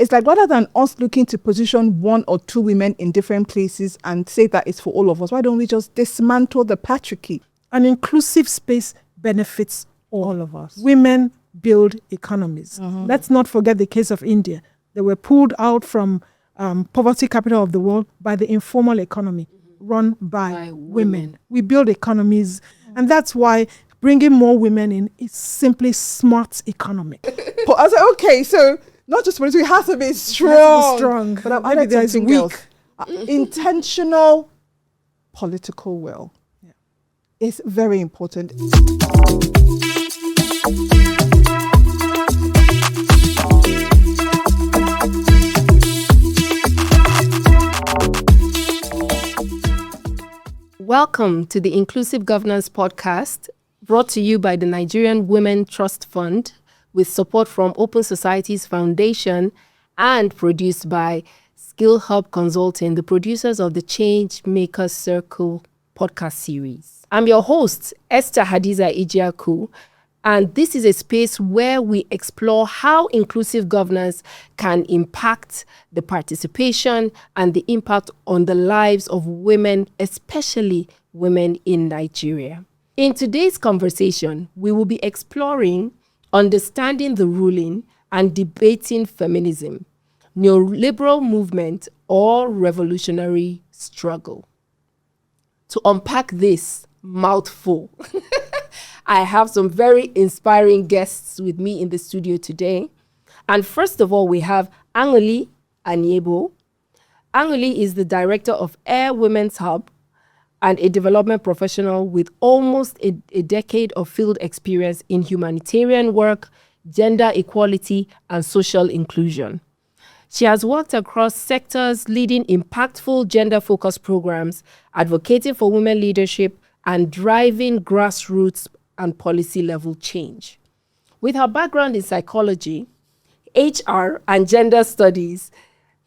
it's like rather than us looking to position one or two women in different places and say that it's for all of us, why don't we just dismantle the patriarchy? An inclusive space benefits All of us. Women build economies. Let's not forget the case of India. They were pulled out from poverty capital of the world by the informal economy run by women. We build economies, and that's why bringing more women in is simply smart economy. But I was like, okay, so not just political, it has to be strong. But I'm Maybe there's something weak. else. Intentional political will is very important. Welcome to the Inclusive Governance Podcast, brought to you by the Nigerian Women Trust Fund, with support from Open Societies Foundation and produced by Skill Hub Consulting, the producers of the Change Makers Circle podcast series. I'm your host, Esther Hadiza Ijiaku, and this is a space where we explore how inclusive governance can impact the participation and the impact on the lives of women, especially women in Nigeria. In today's conversation, we will be exploring understanding the ruling and debating feminism, neoliberal movement, or revolutionary struggle. To unpack this mouthful, I have some very inspiring guests with me in the studio today. And first of all, we have Añuli Aniebo. Añuli is the director of HEIR Women Hub and a development professional with almost a decade of field experience in humanitarian work, gender equality, and social inclusion. She has worked across sectors, leading impactful gender-focused programs, advocating for women leadership, and driving grassroots and policy-level change. With her background in psychology, HR, and gender studies,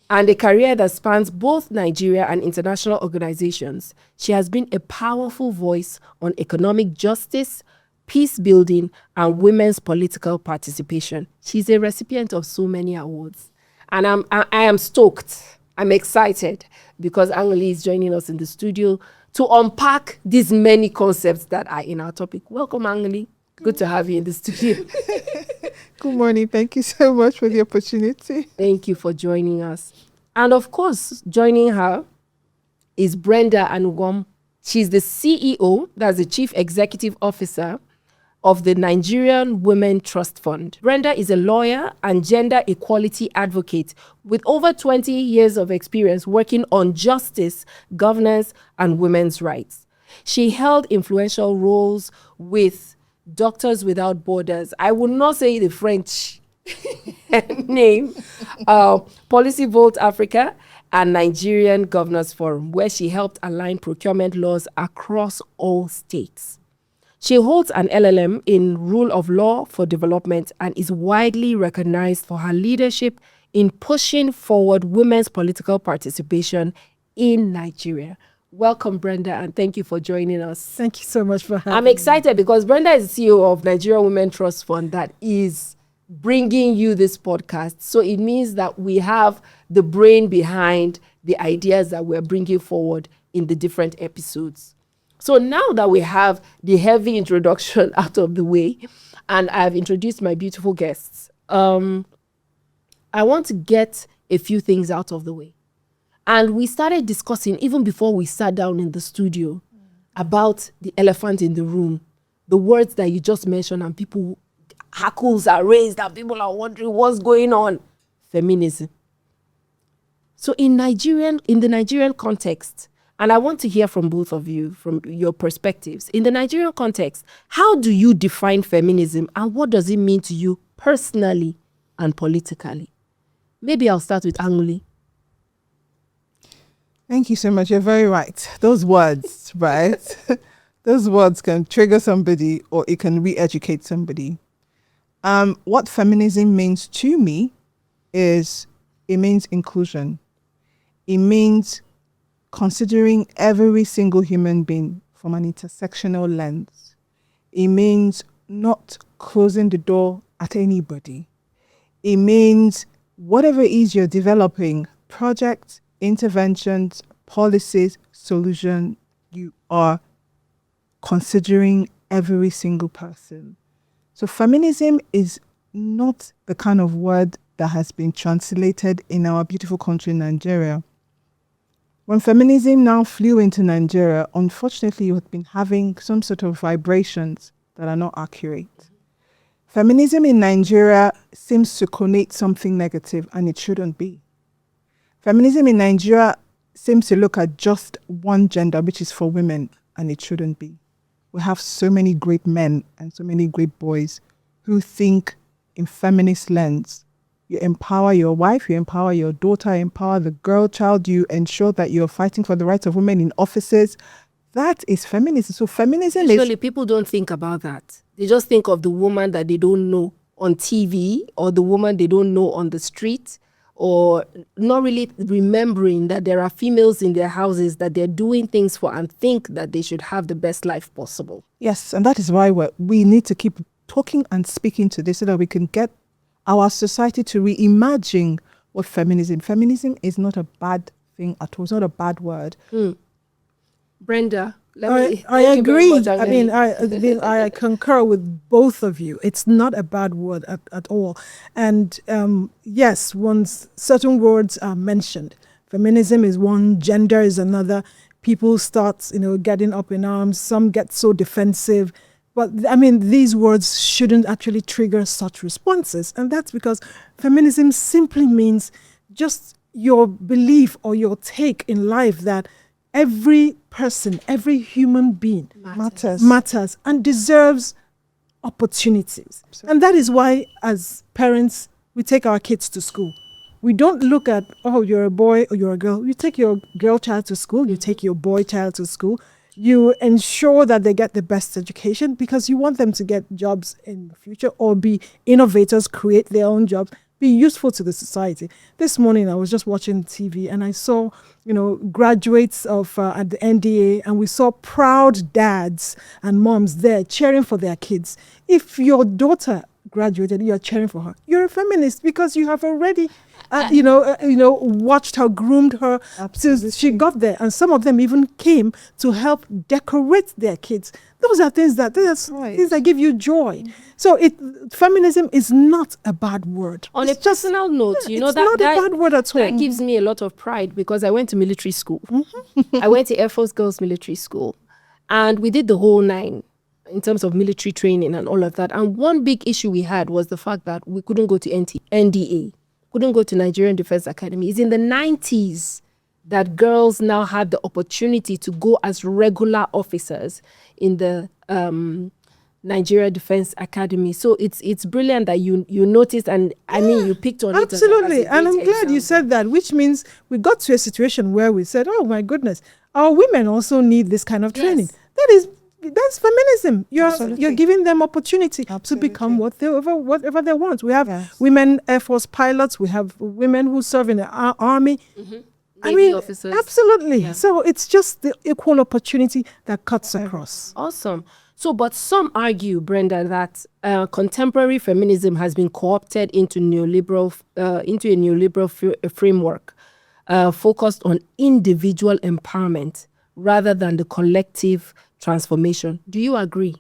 and a career that spans both Nigeria and international organizations, she has been a powerful voice on economic justice, peace building, and women's political participation. She's a recipient of so many awards. And I am stoked. I'm excited because Añuli is joining us in the studio to unpack these many concepts that are in our topic. Welcome, Añuli. Good to have you in the studio. Good morning. Thank you so much for the opportunity. Thank you for joining us. And of course, joining her is Brenda Anugwom. She's the CEO, that's the Chief Executive Officer of the Nigerian Women Trust Fund. Brenda is a lawyer and gender equality advocate with over 20 years of experience working on justice, governance, and women's rights. She held influential roles with Doctors Without Borders. I would not say the French name, Policy Vote Africa, and Nigerian Governors Forum, where she helped align procurement laws across all states. She holds an LL.M in Rule of Law for Development and is widely recognized for her leadership in pushing forward women's political participation in Nigeria. Welcome, Brenda, and thank you for joining us. Thank you so much for having me. I'm excited because Brenda is the CEO of Nigerian Women Trust Fund that is bringing you this podcast. So it means that we have the brain behind the ideas that we're bringing forward in the different episodes. So now that we have the heavy introduction out of the way, and I've introduced my beautiful guests, I want to get a few things out of the way. And we started discussing, even before we sat down in the studio, about the elephant in the room, the words that you just mentioned, and people, hackles are raised, and people are wondering what's going on. Feminism. So in the Nigerian context, and I want to hear from both of you, from your perspectives. In the Nigerian context, how do you define feminism and what does it mean to you personally and politically? Maybe I'll start with Añuli. Thank you so much. You're very right. Those words, right? Those words can trigger somebody or it can re-educate somebody. What feminism means to me is it means inclusion. It means considering every single human being from an intersectional lens. It means not closing the door at anybody. It means whatever it is you're developing, projects, interventions, policies, solution, you are considering every single person. So feminism is not the kind of word that has been translated in our beautiful country, Nigeria. When feminism now flew into Nigeria, unfortunately, it had been having some sort of vibrations that are not accurate. Feminism in Nigeria seems to connote something negative, and it shouldn't be. Feminism in Nigeria seems to look at just one gender, which is for women, and it shouldn't be. We have so many great men and so many great boys who think in feminist lens. You empower your wife, you empower your daughter, you empower the girl child, you ensure that you're fighting for the rights of women in offices. That is feminism. So feminism Usually people don't think about that. They just think of the woman that they don't know on TV, or the woman they don't know on the street, or not really remembering that there are females in their houses that they're doing things for and think that they should have the best life possible. Yes, and that is why we need to keep talking and speaking to this so that we can get our society to reimagine what feminism. Feminism is not a bad thing at all. It's not a bad word. Brenda, I agree. I mean, I concur with both of you. It's not a bad word at all. And yes, once certain words are mentioned, feminism is one, gender is another. People start, getting up in arms. Some get so defensive. But I mean, these words shouldn't actually trigger such responses. And that's because feminism simply means just your belief or your take in life that every person, every human being matters and deserves opportunities. And that is why, as parents, we take our kids to school. We don't look at, oh, you're a boy or you're a girl. You take your girl child to school. You take your boy child to school. You ensure that they get the best education because you want them to get jobs in the future or be innovators, create their own jobs, be useful to the society. This morning, I was just watching TV and I saw, graduates of at the NDA, and we saw proud dads and moms there cheering for their kids. If your daughter graduated, you're cheering for her. You're a feminist because you have already, watched her, groomed her since she got there. And some of them even came to help decorate their kids. Those are things that give you joy. So feminism is not a bad word. On a personal note, it's not a bad word at all. That gives me a lot of pride because I went to military school. I went to Air Force Girls Military School, and we did the whole 9 in terms of military training and all of that. And one big issue we had was the fact that we couldn't go to NDA, couldn't go to Nigerian Defense Academy. It's in the 90s that girls now had the opportunity to go as regular officers in the Nigeria Defense Academy. So it's brilliant that you noticed, and I mean, you picked on it. Absolutely. And I'm glad you said that, which means we got to a situation where we said, oh my goodness, our women also need this kind of training. That's feminism. You're giving them opportunity to become whatever they want. We have women Air Force pilots. We have women who serve in the army. Navy officers. Absolutely. Yeah. So it's just the equal opportunity that cuts across. Awesome. So, but some argue, Brenda, that contemporary feminism has been co-opted into a neoliberal framework focused on individual empowerment rather than the collective transformation. Do you agree?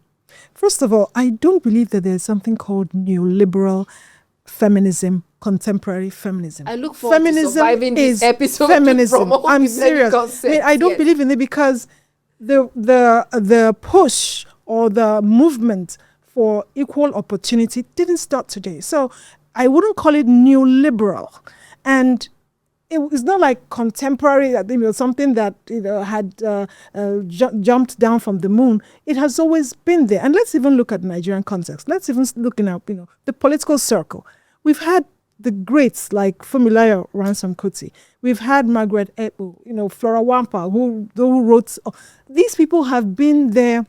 First of all, I don't believe that there's something called neoliberal feminism, contemporary feminism. I look forward to surviving this episode. Feminism. I'm serious. I don't believe in it because the push or the movement for equal opportunity didn't start today. So I wouldn't call it neoliberal. And it's not like contemporary, something that had jumped down from the moon. It has always been there. And let's even look at Nigerian context. Let's even look at the political circle. We've had the greats like Funmilayo Ransome Kuti. We've had Margaret Ekpo, Flora Wampa, who wrote. These people have been there,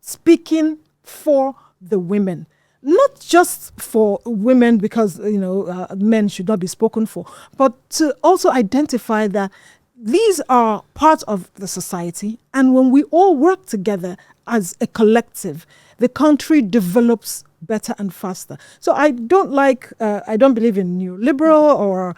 speaking for the women. Not just for women because, men should not be spoken for, but to also identify that these are part of the society. And when we all work together, as a collective, the country develops better and faster. So I don't believe in neoliberal or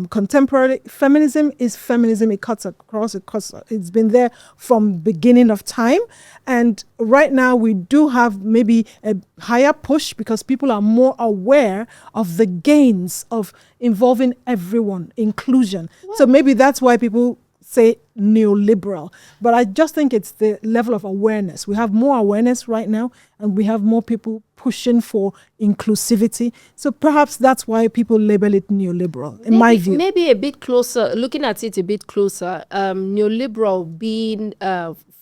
contemporary. Feminism is feminism. It cuts across. It's been there from beginning of time. And right now we do have maybe a higher push because people are more aware of the gains of involving everyone, inclusion. So maybe that's why people say neoliberal, but I just think it's the level of awareness. We have more awareness right now, and we have more people pushing for inclusivity. So perhaps that's why people label it neoliberal, in my view. Maybe a bit closer, looking at it a bit closer, neoliberal being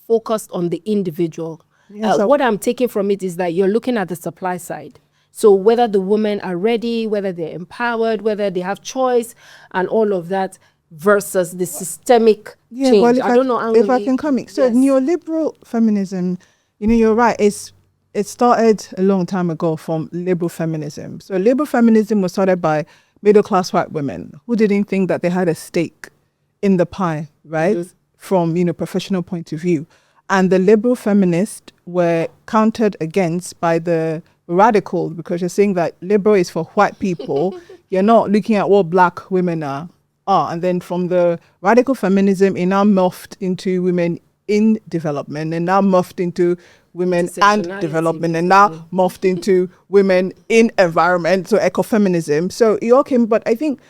focused on the individual. What I'm taking from it is that you're looking at the supply side. So whether the women are ready, whether they're empowered, whether they have choice, and all of that, versus the systemic change. Well, I don't know. If I can come in. So neoliberal feminism, you're right. It started a long time ago from liberal feminism. So liberal feminism was started by middle-class white women who didn't think that they had a stake in the pie, right? Mm-hmm. From, professional point of view. And the liberal feminists were countered against by the radical, because you're saying that liberal is for white people. You're not looking at what black women are. And then from the radical feminism, it now morphed into women in development, and now morphed into women and development, and now morphed into women in environment, so ecofeminism. So it all came, but I think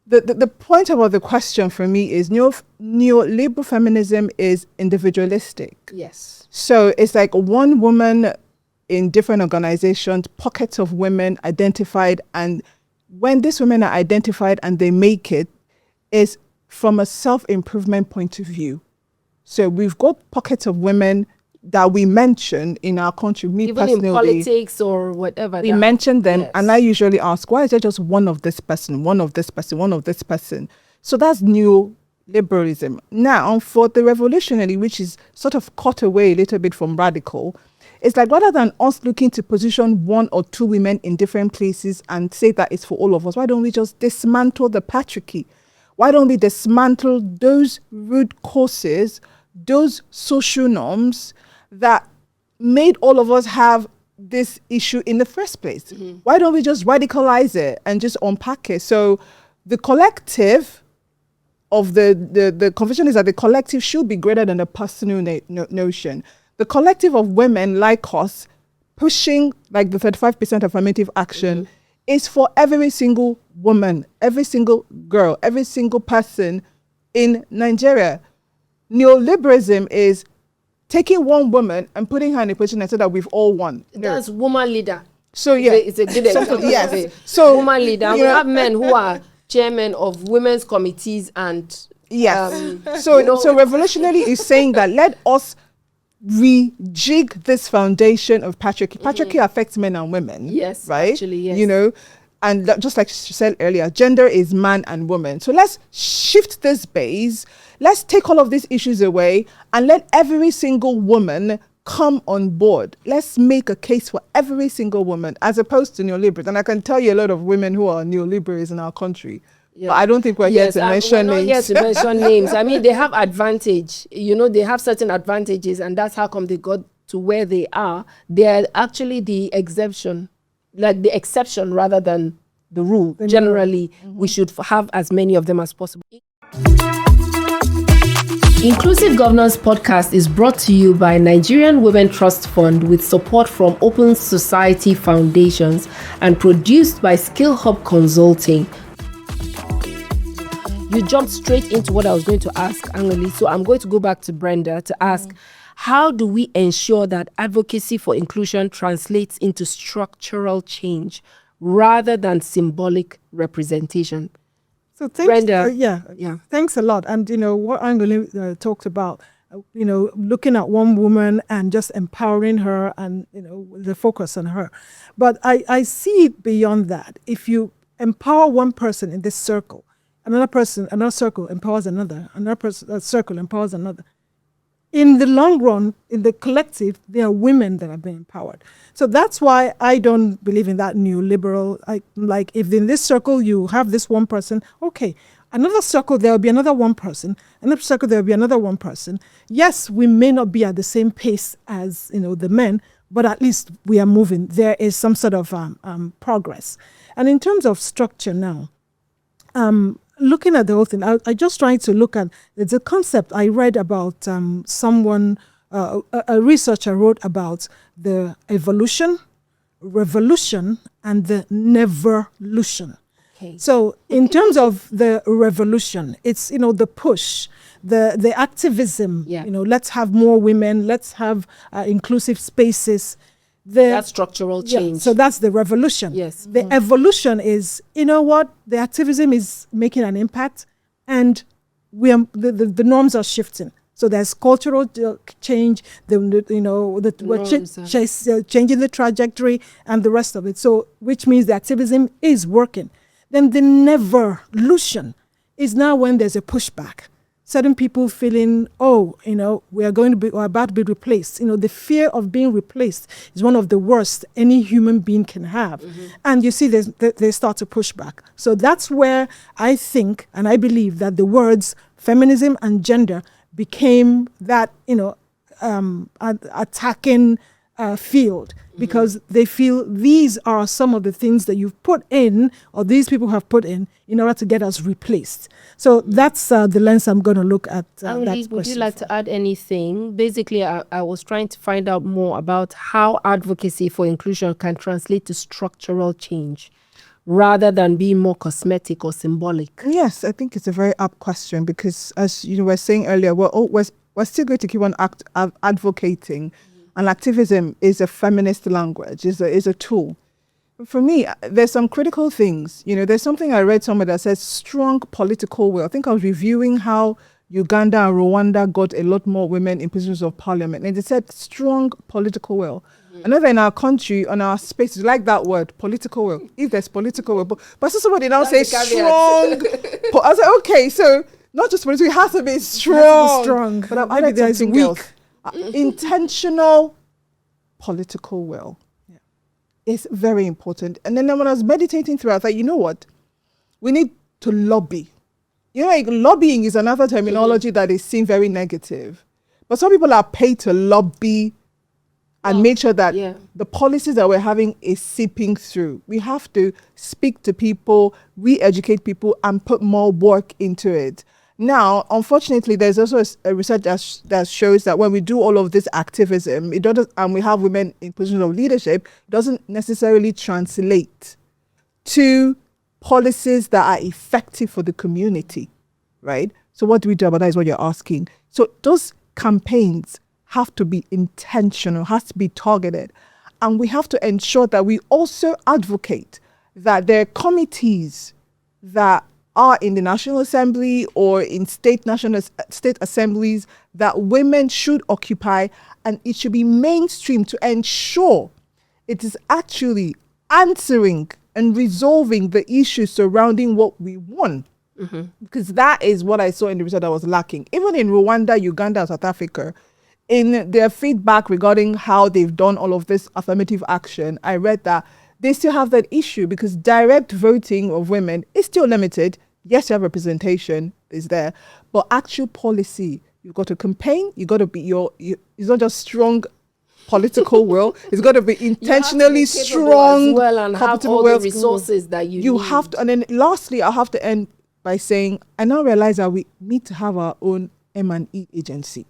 the point about the question for me is neoliberal feminism is individualistic. Yes. So it's like one woman in different organizations, pockets of women identified, and when these women are identified and they make it, is from a self-improvement point of view. So we've got pockets of women that we mention in our country. Me even personally, in politics or whatever. We mention them, and I usually ask, why is there just one of this person, one of this person, one of this person? So that's neoliberalism. Now, for the revolutionary, which is sort of cut away a little bit from radical, it's like rather than us looking to position one or two women in different places and say that it's for all of us, why don't we just dismantle the patriarchy? Why don't we dismantle those root causes, those social norms that made all of us have this issue in the first place? Mm-hmm. Why don't we just radicalize it and just unpack it? So the collective of the convention is that the collective should be greater than the personal notion. The collective of women like us pushing like the 35% affirmative action is for every single woman, every single girl, every single person in Nigeria. Neoliberalism is taking one woman and putting her in a position and say that we've all won. That's woman leader. So yeah, it's a good example. Yes. So woman leader. We have men who are chairmen of women's committees and so revolutionary is saying that let us rejig this foundation of patriarchy. Patriarchy affects men and women. Yes, right? Actually, yes. And just like she said earlier, gender is man and woman. So let's shift this base. Let's take all of these issues away and let every single woman come on board. Let's make a case for every single woman as opposed to neoliberals. And I can tell you a lot of women who are neoliberals in our country. Yeah. But I don't think we're here to mention names. We're not here to mention names. I mean, they have advantage. They have certain advantages, and that's how come they got to where they are. They're actually the exception, rather than the rule. Generally, we should have as many of them as possible. Inclusive Governance Podcast is brought to you by Nigerian Women Trust Fund with support from Open Society Foundations and produced by Skill Hub Consulting. You jumped straight into what I was going to ask, Añuli. So I'm going to go back to Brenda to ask, how do we ensure that advocacy for inclusion translates into structural change rather than symbolic representation? So thanks, Brenda. Thanks a lot. And, what Añuli talked about, looking at one woman and just empowering her and, the focus on her. But I see it beyond that. If you empower one person in this circle, another circle empowers another, circle empowers another. in the long run, in the collective, there are women that are being empowered. So that's why I don't believe in that neoliberal, like if in this circle you have this one person, okay, another circle there will be another one person, another circle there will be another one person. Yes, we may not be at the same pace as the men, but at least we are moving. There is some sort of progress. And in terms of structure now, looking at the whole thing, I just tried to look at the concept I read about someone, a researcher wrote about the evolution, revolution, and the neverlution. Okay. So in terms of the revolution, it's, the push, the activism, let's have more women, let's have inclusive spaces. That's structural change. Yeah, so that's the revolution. Yes. The evolution is, the activism is making an impact, and the norms are shifting. So there's cultural change, we're changing the trajectory and the rest of it. So which means the activism is working. Then the neverlution is now when there's a pushback. Certain people feeling, we're about to be replaced. The fear of being replaced is one of the worst any human being can have. Mm-hmm. And you see, they start to push back. So that's where I think, and I believe that the words feminism and gender became that, attacking field, because they feel these are some of the things that you've put in, or these people have put in order to get us replaced. So that's the lens I'm going to look at. Añuli, would you like to add anything? Basically, I was trying to find out more about how advocacy for inclusion can translate to structural change rather than being more cosmetic or symbolic. Yes, I think it's a very apt question, because as you were saying earlier, we're still going to keep on advocating. And activism is a feminist language, is a tool. For me, there's some critical things. There's something I read somewhere that says strong political will. I think I was reviewing how Uganda and Rwanda got a lot more women in positions of parliament. And they said strong political will. Mm-hmm. I know that in our country, on our space, you like that word, political will. If there's political will. But so somebody now says strong. I was like, okay, so not just political, it has to be strong. It has to be strong. But I've added something else. Intentional political will is very important. And then when I was meditating through, I thought, you know what? We need to lobby. Lobbying is another terminology that is seen very negative. But some people are paid to lobby and make sure that the policies that we're having is seeping through. We have to speak to people, re-educate people, and put more work into it. Now, unfortunately, there's also a research that shows that when we do all of this activism, and we have women in positions of leadership, it doesn't necessarily translate to policies that are effective for the community, right? So what do we do about that is what you're asking. So those campaigns have to be intentional, has to be targeted. And we have to ensure that we also advocate that there are committees that are in the National Assembly or in state assemblies that women should occupy, and it should be mainstream to ensure it is actually answering and resolving the issues surrounding what we want. Mm-hmm. Because that is what I saw in the research that was lacking. Even in Rwanda, Uganda, and South Africa, in their feedback regarding how they've done all of this affirmative action, I read that they still have that issue because direct voting of women is still limited. Yes, you have representation is there, but actual policy, you've got to campaign, you got to be it's not just strong political will, it's got to be intentionally strong as well, and have all the resources that you need. Have to. And then lastly, I'll have to end by saying, I now realize that we need to have our own M&E agency.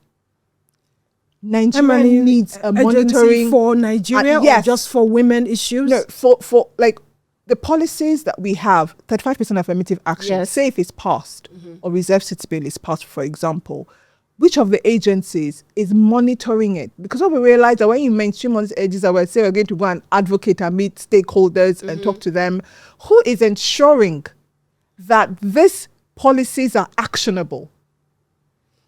Nigeria needs a monitoring for Nigeria, or just for women issues? No, for like the policies that we have, 35% affirmative action, say if it's passed, or reserve seat bill is passed, for example, which of the agencies is monitoring it? Because what we realize that when you mainstream all these agencies that we say we're going to go and advocate and meet stakeholders and talk to them, who is ensuring that these policies are actionable?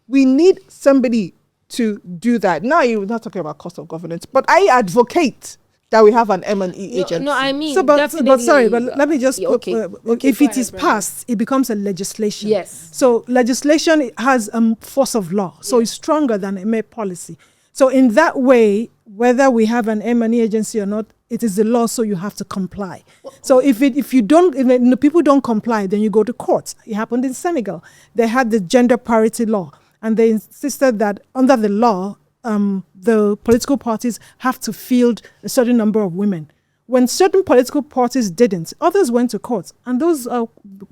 We need somebody to do that. Now you're not talking about cost of governance, but I advocate that we have an M&E agency. No, I mean, but sorry, but let me just put, Okay, if it is passed, it becomes a legislation. Yes. So legislation has force of law, so it's stronger than a mere policy. So in that way, whether we have an M&E agency or not, it is the law, so you have to comply. So if the people don't comply, then you go to court. It happened in Senegal. They had the gender parity law, and they insisted that under the law, the political parties have to field a certain number of women. When certain political parties didn't, others went to court, and those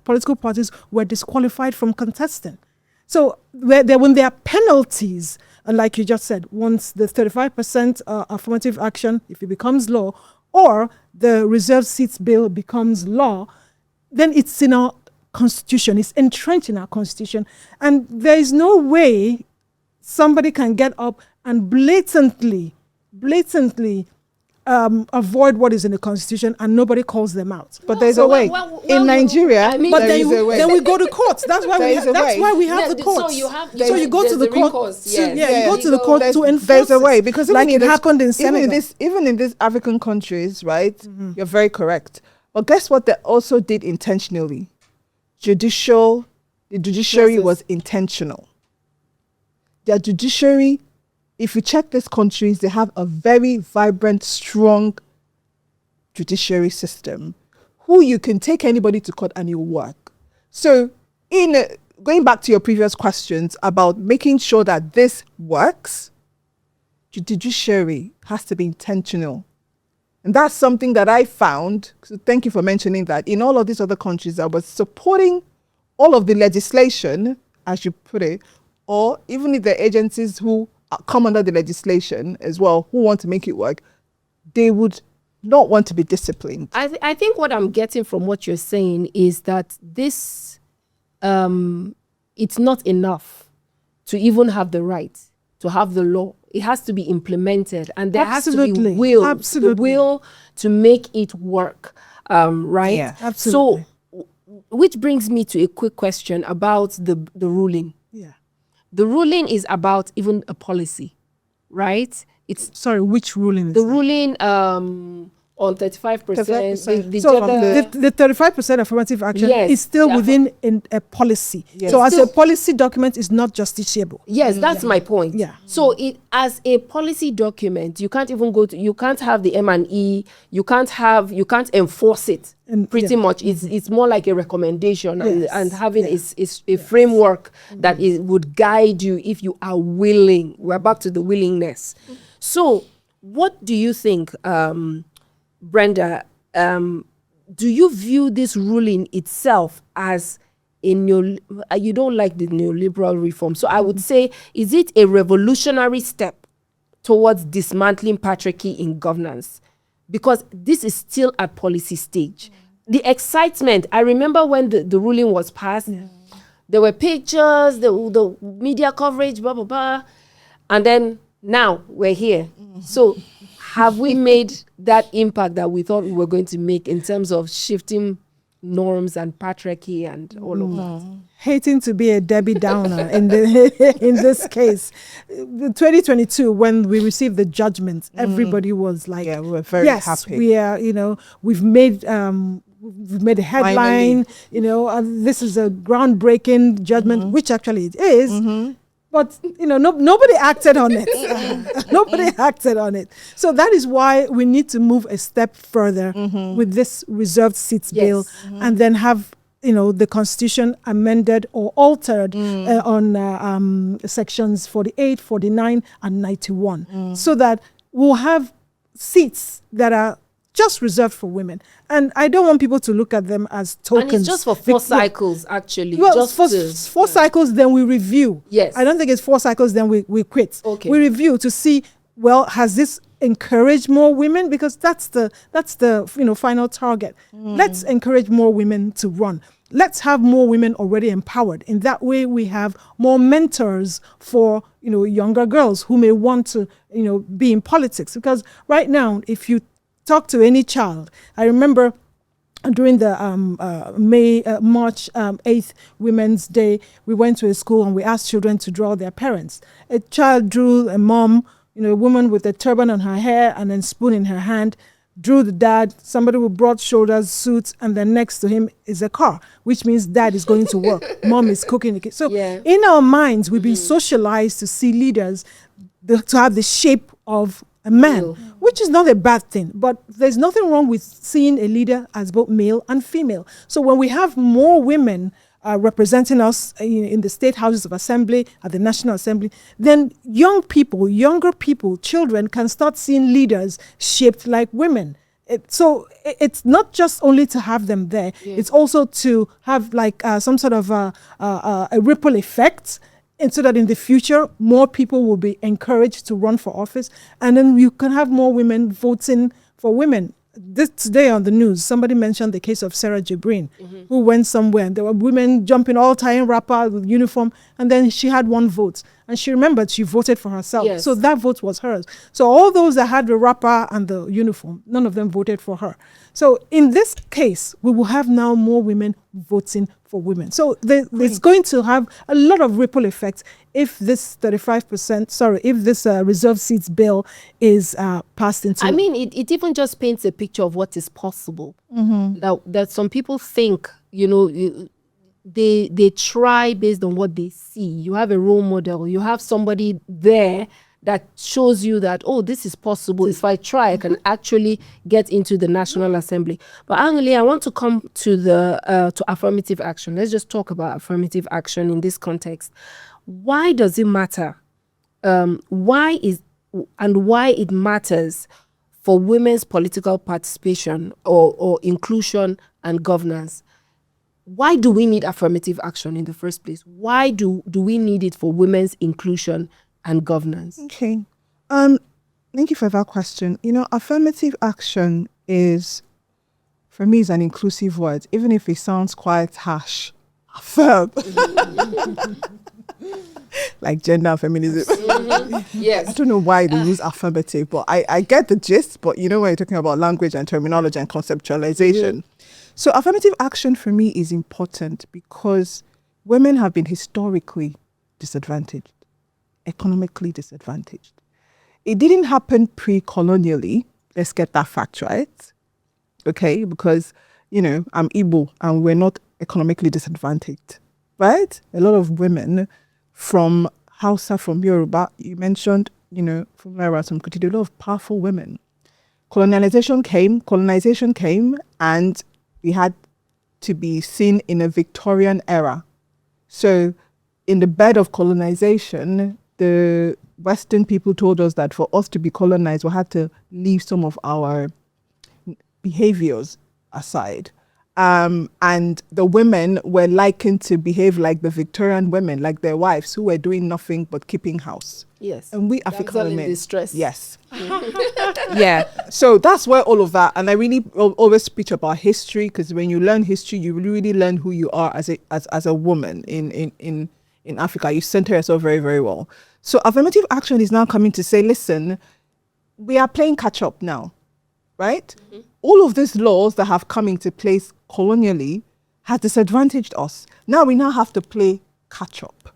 political parties were disqualified from contesting. So when there are penalties, and like you just said, once the 35% affirmative action, if it becomes law, or the reserved seats bill becomes law, then it's in our constitution, it's entrenched in our constitution, and there is no way somebody can get up and blatantly avoid what is in the constitution, and nobody calls them out. But there's a way. In Nigeria, there is a way. Then we go to court. That's why we have the courts. So you go to the court. You go to the court to enforce. There's a way, because like it happened in Senegal. Even in these African countries, right? You're very correct. But guess what? They also did intentionally. The judiciary was intentional. Their judiciary, if you check these countries, they have a very vibrant, strong judiciary system who you can take anybody to court and it will work. So going back to your previous questions about making sure that this works, the judiciary has to be intentional. And that's something that I found, so thank you for mentioning that, in all of these other countries that was supporting all of the legislation, as you put it, or even if the agencies who come under the legislation as well, who want to make it work, they would not want to be disciplined. I think what I'm getting from what you're saying is that this, it's not enough to even have the right, to have the law. It has to be implemented, and there has to be the will to make it work, right? Yeah, absolutely. So, which brings me to a quick question about the ruling. Yeah. The ruling is about even a policy, right? Sorry, which ruling is the that? Ruling on 35%. The 35% affirmative action is still within a policy. Yes. So as a policy document, it's not justiciable. Yes, that's my point. Yeah. So as a policy document, you can't even you can't have the M&E, you can't enforce it. Pretty much, it's more like a recommendation, and having a framework that would guide you if you are willing. We're back to the willingness. So what do you think, Brenda, do you view this ruling itself as you don't like the neoliberal reform? So I would say, is it a revolutionary step towards dismantling patriarchy in governance? Because this is still at policy stage. The excitement, I remember when the ruling was passed, there were pictures, the media coverage, blah, blah, blah. And then now we're here. So have we made that impact that we thought we were going to make in terms of shifting norms and patriarchy and all of that? Hating to be a Debbie Downer in this case. 2022, when we received the judgment, everybody was like, we were very happy. We are, we've made a headline, this is a groundbreaking judgment, which actually it is. But, nobody acted on it. Nobody acted on it. So that is why we need to move a step further with this reserved seats bill, and then have, the Constitution amended or altered on sections 48, 49, and 91, so that we'll have seats that are just reserved for women. And I don't want people to look at them as tokens. And it's just for 4 cycles, actually. Well, just four cycles, then we review. Yes. I don't think it's 4 cycles, then we quit. Okay. We review to see, well, has this encouraged more women? Because that's the final target. Let's encourage more women to run. Let's have more women already empowered. In that way, we have more mentors for, younger girls who may want to, be in politics. Because right now, if you talk to any child, I remember during the March 8th Women's Day, we went to a school and we asked children to draw their parents. A child drew a mom, a woman with a turban on her hair and a spoon in her hand. drew the dad, somebody with broad shoulders, suits, and then next to him is a car, which means dad is going to work, mom is cooking the kids. So in our minds, we've been socialized to see leaders to have the shape of a man, which is not a bad thing. But there's nothing wrong with seeing a leader as both male and female. So when we have more women representing us in the state houses of assembly, at the National Assembly, then younger people, children can start seeing leaders shaped like women. So it's not just only to have them there, it's also to have like some sort of a ripple effect, and so that in the future, more people will be encouraged to run for office, and then you can have more women voting for women. Today on the news, somebody mentioned the case of Sarah Jibrin, who went somewhere and there were women jumping, all tying wrapper with uniform, and then she had one vote. And she remembered she voted for herself. Yes. So that vote was hers. So all those that had the wrapper and the uniform, none of them voted for her. So in this case, we will have now more women voting for women. So it's going to have a lot of ripple effects if this 35%, if this reserved seats bill is passed into. I mean, it even just paints a picture of what is possible. That some people think, they try based on what they see. You have a role model. You have somebody there that shows you that, oh, this is possible. If I try, I can actually get into the National Assembly. But Añuli, I want to come to to affirmative action. Let's just talk about affirmative action in this context. Why does it matter? Why it matters for women's political participation or inclusion and governance? Why do we need affirmative action in the first place? Why do we need it for women's inclusion and governance? Okay. Thank you for that question. Affirmative action for me, is an inclusive word, even if it sounds quite harsh. Affirm. Like gender and feminism. Yes. I don't know why they use affirmative, but I get the gist, but when you're talking about language and terminology and conceptualization. So affirmative action for me is important because women have been historically disadvantaged, economically disadvantaged. It didn't happen pre-colonially. Let's get that fact right. Okay, because, I'm Igbo and we're not economically disadvantaged, right? A lot of women from Hausa, from Yoruba, you mentioned, from Lara, some Kuti, a lot of powerful women. Colonization came, and we had to be seen in a Victorian era. So in the bed of colonization, the Western people told us that for us to be colonized, we had to leave some of our behaviors aside. And the women were likened to behave like the Victorian women, like their wives, who were doing nothing but keeping house. Yes. And we African women, in distress. yes. Yeah. So that's where all of that, and I really always preach about history, because when you learn history, you really learn who you are as a woman in Africa. You center yourself very, very well. So affirmative action is now coming to say, listen, we are playing catch up now, right? All of these laws that have come into place colonially has disadvantaged us. Now we have to play catch up.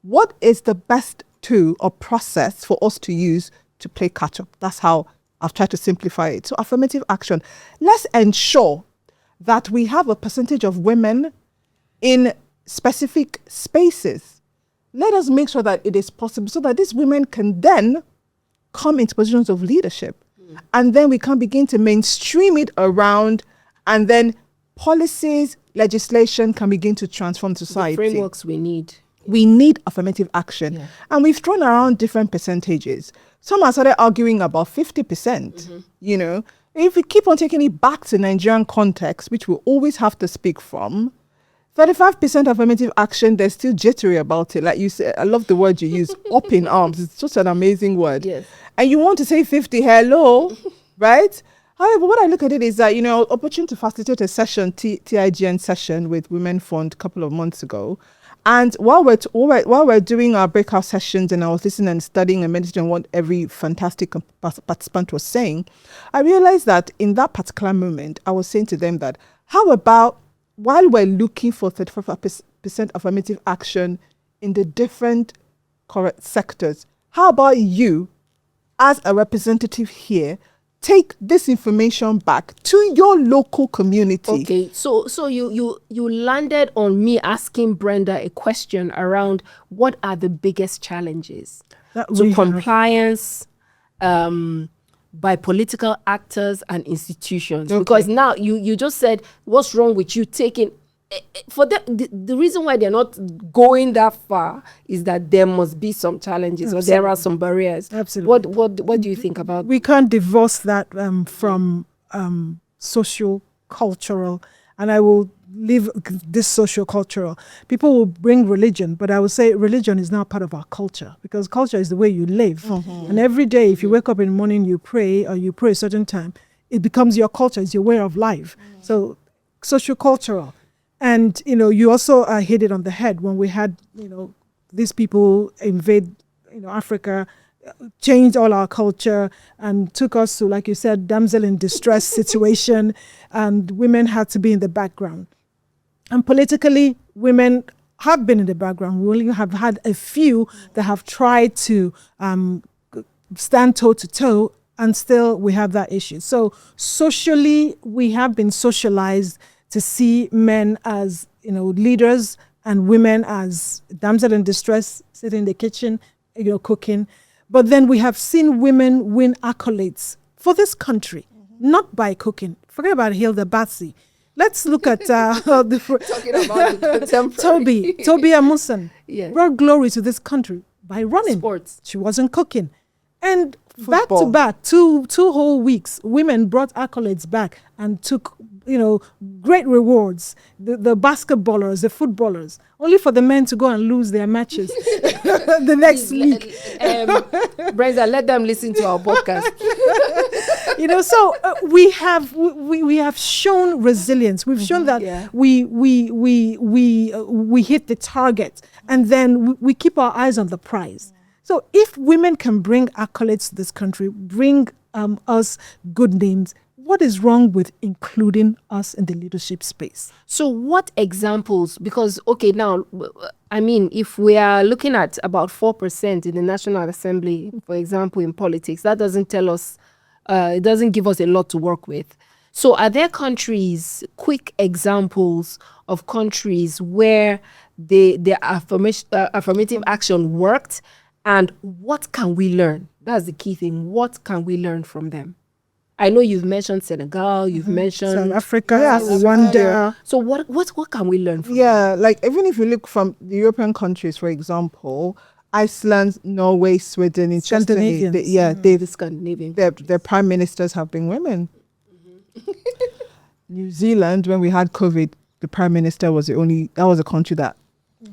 What is the best tool or process for us to use to play catch up? That's how I've tried to simplify it. So affirmative action. Let's ensure that we have a percentage of women in specific spaces. Let us make sure that it is possible so that these women can then come into positions of leadership. And then we can begin to mainstream it around, and then policies, legislation can begin to transform society. The frameworks we need. We need affirmative action. Yeah. And we've thrown around different percentages. Some have started arguing about 50%. If we keep on taking it back to Nigerian context, which we always have to speak from, 35% affirmative action, they're still jittery about it. Like you said, I love the word you use, up in arms. It's such an amazing word. Yes. And you want to say 50, hello, right? However, what I look at it is that, opportunity to facilitate a session, TIGN session with Women Fund a couple of months ago. And while we're doing our breakout sessions, and I was listening and studying and meditating on what every fantastic participant was saying, I realized that in that particular moment, I was saying to them that, how about while we're looking for 35% affirmative action in the different correct sectors, how about you, as a representative here, take this information back to your local community. Okay, so you landed on me asking Brenda a question around what are the biggest challenges to compliance by political actors and institutions. Okay. Because now you just said, what's wrong with you taking... For the reason why they're not going that far is that there must be some challenges. Absolutely. Or there are some barriers. Absolutely. What do you think about? We can't divorce that from social cultural, and I will leave this social cultural. People will bring religion, but I would say religion is now part of our culture, because culture is the way you live. Mm-hmm. And every day, if you wake up in the morning, you pray, or you pray a certain time, it becomes your culture. It's your way of life. Mm-hmm. So social cultural. And, you also hit it on the head when we had, these people invade, Africa, changed all our culture and took us to, like you said, damsel in distress situation, and women had to be in the background. And politically, women have been in the background. We only have had a few that have tried to stand toe to toe, and still we have that issue. So socially, we have been socialized to see men as, leaders and women as damsel in distress, sitting in the kitchen, cooking. But then we have seen women win accolades for this country, not by cooking. Forget about Hilda Baci. Let's look at talking about the contemporary. Toby Amusan brought glory to this country by running. Sports. She wasn't cooking. And back to back, two whole weeks, women brought accolades back and took, great rewards. The basketballers, the footballers, only for the men to go and lose their matches the next week. Brenda, let them listen to our podcast. So we have shown resilience. We've shown that we hit the target, and then we keep our eyes on the prize. So if women can bring accolades to this country, bring us good names, what is wrong with including us in the leadership space? So what examples, because, now, if we are looking at about 4% in the National Assembly, for example, in politics, that doesn't tell us, it doesn't give us a lot to work with. So are there quick examples of countries where the affirmative action worked? And what can we learn? That's the key thing. What can we learn from them? I know you've mentioned Senegal, you've mentioned South Africa, Rwanda. So what can we learn from them? Yeah, like even if you look from the European countries, for example, Iceland, Norway, Sweden, it's Scandinavians. The Scandinavian. Their prime ministers have been women. Mm-hmm. New Zealand, when we had COVID, the prime minister was that was a country that,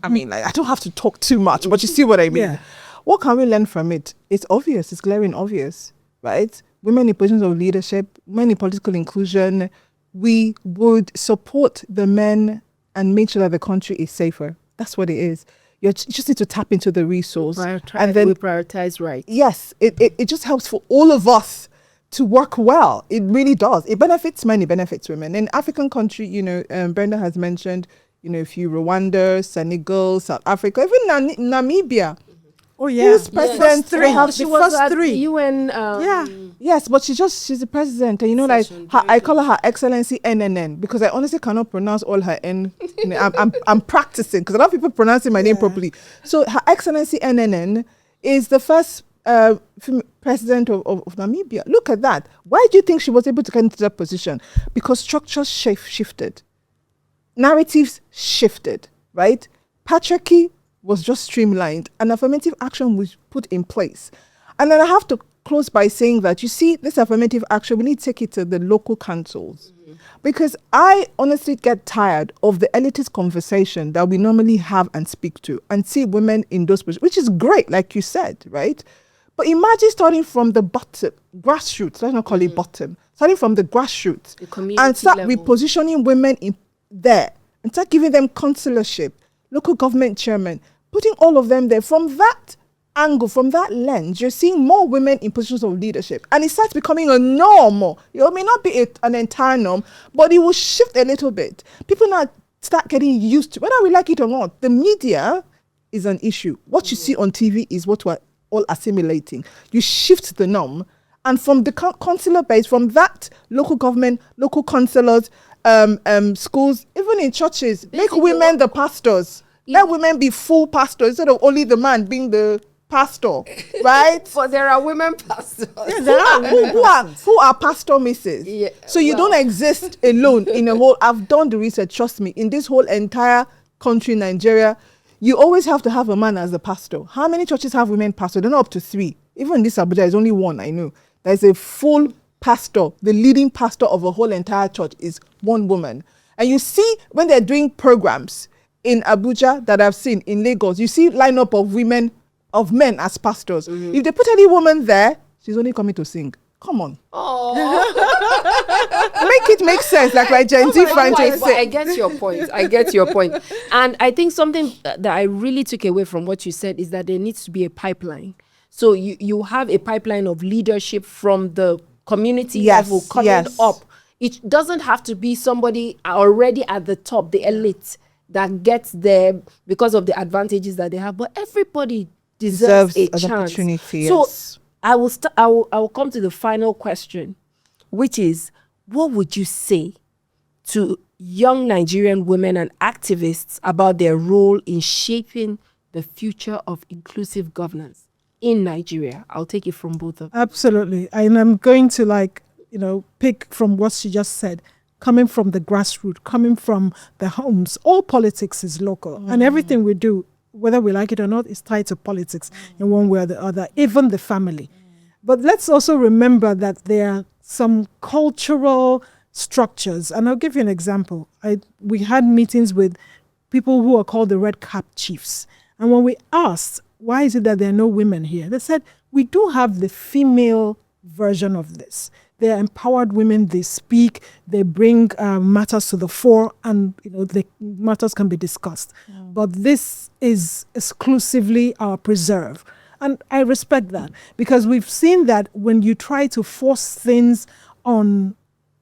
I don't have to talk too much, but you see what I mean. Yeah. What can we learn from it? It's obvious. It's glaring obvious, right? Women in positions of leadership, women in political inclusion, we would support the men and make sure that the country is safer. That's what it is. You just need to tap into the resource. And then we prioritize right. Yes, it just helps for all of us to work well. It really does. It benefits men, it benefits women. In African country, Brenda has mentioned, a few Rwanda, Senegal, South Africa, even Namibia. Oh yeah, who's president? Three. She was at the UN. Yes, but she's the president, and I call her Excellency NNN because I honestly cannot pronounce all her N. I'm practicing because a lot of people pronouncing my name properly. So Her Excellency NNN is the first president of Namibia. Look at that. Why do you think she was able to get into that position? Because structures shifted, narratives shifted, right? Patriarchy was just streamlined and affirmative action was put in place. And then I have to close by saying that, you see, this affirmative action, we need to take it to the local councils. Mm-hmm. Because I honestly get tired of the elitist conversation that we normally have and speak to and see women in those positions, which is great, like you said, right? But imagine starting from the bottom, grassroots, let's not call it bottom, starting from the grassroots and start repositioning women in there and start giving them consulorship, local government chairman, putting all of them there. From that angle, from that lens, you're seeing more women in positions of leadership. And it starts becoming a norm. It may not be an entire norm, but it will shift a little bit. People now start getting used to, whether we like it or not, the media is an issue. What you see on TV is what we're all assimilating. You shift the norm, And from the consular base, from that local government, local councillors, schools, even in churches, make women the pastors. Let women be full pastors instead of only the man being the pastor, right? But there are women pastors. Yeah, there are who are pastor misses. Yeah, so you don't exist alone in a whole. I've done the research. Trust me. In this whole entire country, Nigeria, you always have to have a man as the pastor. How many churches have women pastors? They're not up to 3. Even in this Abuja, there's only 1. I know. There's a full pastor. The leading pastor of a whole entire church is one woman. And you see when they're doing programs in Abuja that I've seen in Lagos, you see lineup of men as pastors. If they put any woman there, she's only coming to sing. Come on. Make it make sense, like my Gen Z friend just said. I get your point. And I think something that I really took away from what you said is that there needs to be a pipeline. So you have a pipeline of leadership from the community level coming up. It doesn't have to be somebody already at the top, the elite, that gets there because of the advantages that they have, but everybody deserves a chance. Opportunity. So I will come to the final question, which is, what would you say to young Nigerian women and activists about their role in shaping the future of inclusive governance in Nigeria? I'll take it from both of them. Absolutely. And I'm going to pick from what she just said. Coming from the grassroots, coming from the homes, all politics is local. And everything we do, whether we like it or not, is tied to politics in one way or the other, even the family. But let's also remember that there are some cultural structures. And I'll give you an example. We had meetings with people who are called the Red Cap Chiefs. And when we asked, why is it that there are no women here? They said, we do have the female version of this. They're empowered women, they speak, they bring matters to the fore, and the matters can be discussed. But this is exclusively our preserve. And I respect that, because we've seen that when you try to force things on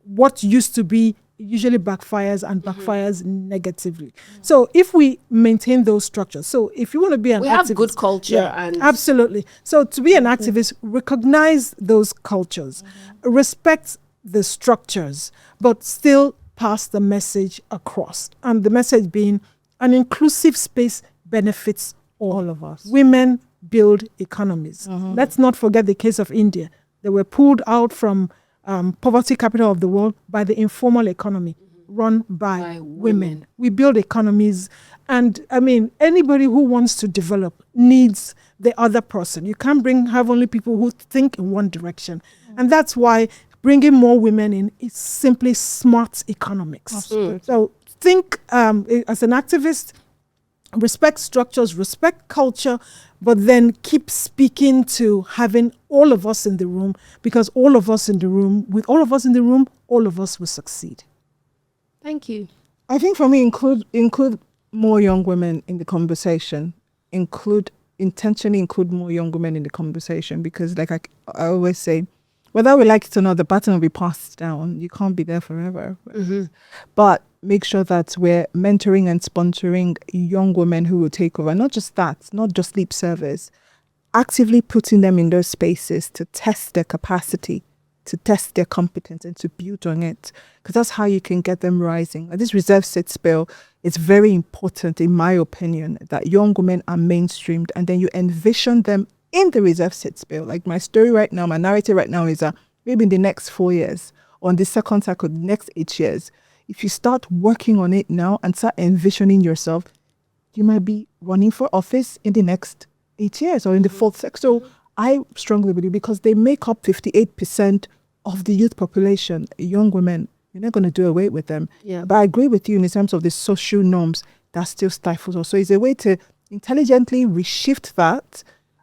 what used to be, it usually backfires and backfires negatively. So if we maintain those structures, so if you want to be an activist, have good culture. And absolutely. So to be an activist, recognize those cultures, respect the structures, but still pass the message across. And the message being, an inclusive space benefits all of us. Women build economies. Let's not forget the case of India. They were pulled out from poverty capital of the world by the informal economy run by women. We build economies, and anybody who wants to develop needs the other person. You can't have only people who think in one direction. And that's why bringing more women in is simply smart economics. So think as an activist, respect structures, respect culture, but then keep speaking to having all of us in the room, because all of us in the room, with all of us in the room, all of us will succeed. Thank you. I think for me, include more young women in the conversation. Intentionally include more young women in the conversation, because like I always say, whether we like it or not, the baton will be passed down. You can't be there forever. But make sure that we're mentoring and sponsoring young women who will take over. Not just that, not just lip service. Actively putting them in those spaces to test their capacity, to test their competence, and to build on it. Because that's how you can get them rising. This reserve seats bill is very important, in my opinion, that young women are mainstreamed, and then you envision them in the reserve seats bill. Like my story right now, my narrative right now is maybe in the next 4 years, or in the second cycle, the next 8 years. If you start working on it now and start envisioning yourself, you might be running for office in the next 8 years or in the fourth sector. So I strongly believe, because they make up 58% of the youth population, young women, you're not going to do away with them. But I agree with you in terms of the social norms that still stifles us. So it's a way to intelligently reshift that,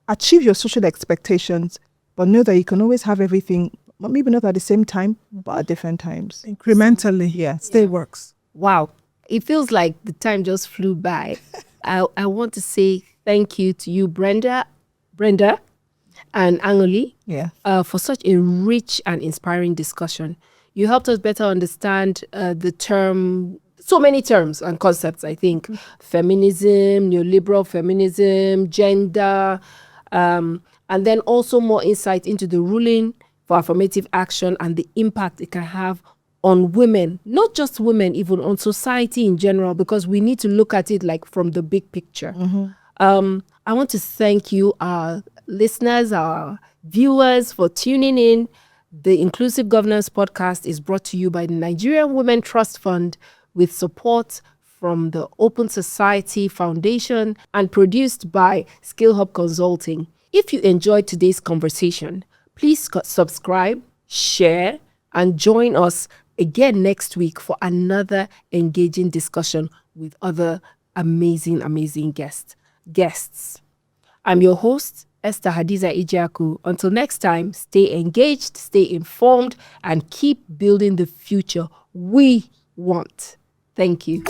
achieve your social expectations, but know that you can always have everything, maybe not at the same time, but at different times. Incrementally, still works. Wow. It feels like the time just flew by. I want to say thank you to you, Brenda and Añuli, for such a rich and inspiring discussion. You helped us better understand so many terms and concepts, I think. Feminism, neoliberal feminism, gender, and then also more insight into the ruling for affirmative action and the impact it can have on women, not just women, even on society in general, because we need to look at it like from the big picture. I want to thank you, our listeners, our viewers, for tuning in. The Inclusive Governance Podcast is brought to you by the Nigerian Women Trust Fund with support from the Open Society Foundation and produced by Skill Hub Consulting. If you enjoyed today's conversation, please subscribe, share, and join us again next week for another engaging discussion with other amazing, amazing guests. I'm your host, Esther Hadiza Ijaku. Until next time, stay engaged, stay informed, and keep building the future we want. Thank you.